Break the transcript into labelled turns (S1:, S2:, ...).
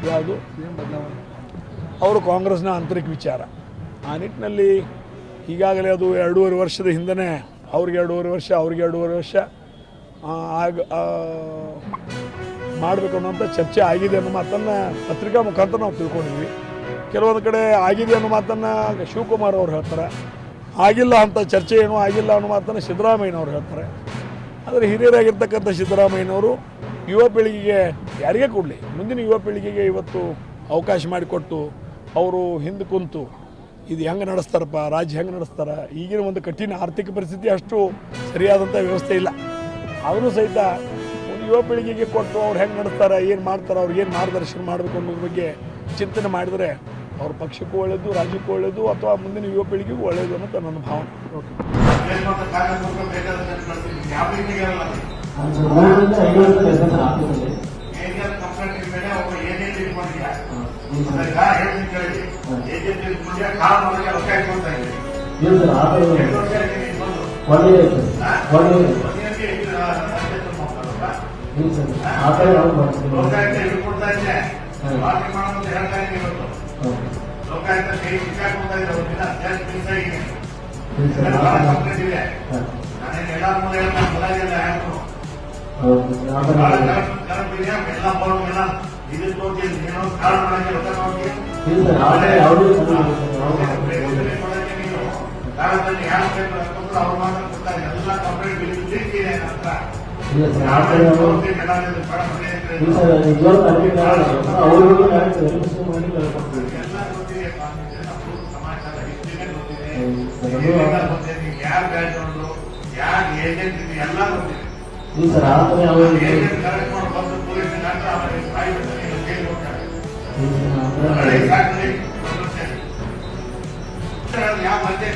S1: ಯಾವುದು ಅವರು ಕಾಂಗ್ರೆಸ್ನ ಆಂತರಿಕ ವಿಚಾರ. ಆ ನಿಟ್ಟಿನಲ್ಲಿ ಈಗಾಗಲೇ ಅದು 2.5 ವರ್ಷದ ಹಿಂದೆ ಅವ್ರಿಗೆ 2.5 ವರ್ಷ ಅವ್ರಿಗೆ 2.5 ವರ್ಷ ಮಾಡಬೇಕು ಅನ್ನೋಂಥ ಚರ್ಚೆ ಆಗಿದೆ ಅನ್ನೋ ಮಾತನ್ನು ಪತ್ರಿಕಾ ಮುಖಾಂತರ ನಾವು ತಿಳ್ಕೊಂಡಿದ್ವಿ. ಕೆಲವೊಂದು ಕಡೆ ಆಗಿದೆ ಅನ್ನೋ ಮಾತನ್ನು ಶಿವಕುಮಾರ್ ಅವ್ರು ಹೇಳ್ತಾರೆ, ಆಗಿಲ್ಲ ಅಂತ ಚರ್ಚೆ ಏನೂ ಆಗಿಲ್ಲ ಅನ್ನೋ ಮಾತನ್ನು ಸಿದ್ದರಾಮಯ್ಯನವ್ರು ಹೇಳ್ತಾರೆ. ಆದರೆ ಹಿರಿಯರಾಗಿರ್ತಕ್ಕಂಥ ಸಿದ್ದರಾಮಯ್ಯನವರು ಯುವ ಪೀಳಿಗೆಗೆ ಯಾರಿಗೇ ಕೊಡಲಿ, ಮುಂದಿನ ಯುವ ಪೀಳಿಗೆಗೆ ಇವತ್ತು ಅವಕಾಶ ಮಾಡಿಕೊಟ್ಟು ಅವರು ಹಿಂದೆ ಕುಂತು ಇದು ಹೆಂಗೆ ನಡೆಸ್ತಾರಪ್ಪ, ರಾಜ್ಯ ಹೆಂಗೆ ನಡೆಸ್ತಾರೆ, ಈಗಿನ ಒಂದು ಕಠಿಣ ಆರ್ಥಿಕ ಪರಿಸ್ಥಿತಿ ಅಷ್ಟು ಸರಿಯಾದಂಥ ವ್ಯವಸ್ಥೆ ಇಲ್ಲ, ಆದರೂ ಸಹಿತ ಒಂದು ಯುವ ಪೀಳಿಗೆಗೆ ಕೊಟ್ಟು ಅವ್ರು ಹೆಂಗೆ ನಡೆಸ್ತಾರೆ, ಏನು ಮಾಡ್ತಾರೆ, ಅವ್ರಿಗೇನು ಮಾರ್ಗದರ್ಶನ ಮಾಡಬೇಕು ಅನ್ನೋದ್ರ ಬಗ್ಗೆ ಚಿಂತನೆ ಮಾಡಿದರೆ ಅವ್ರ ಪಕ್ಷಕ್ಕೂ ಒಳ್ಳೆಯದು, ರಾಜ್ಯಕ್ಕೂ ಒಳ್ಳೆಯದು, ಅಥವಾ ಮುಂದಿನ ಯುವ ಪೀಳಿಗೆಗೂ ಒಳ್ಳೆಯದು ಅನ್ನೋದು ನನ್ನ ಭಾವನೆ.
S2: ಯಾವ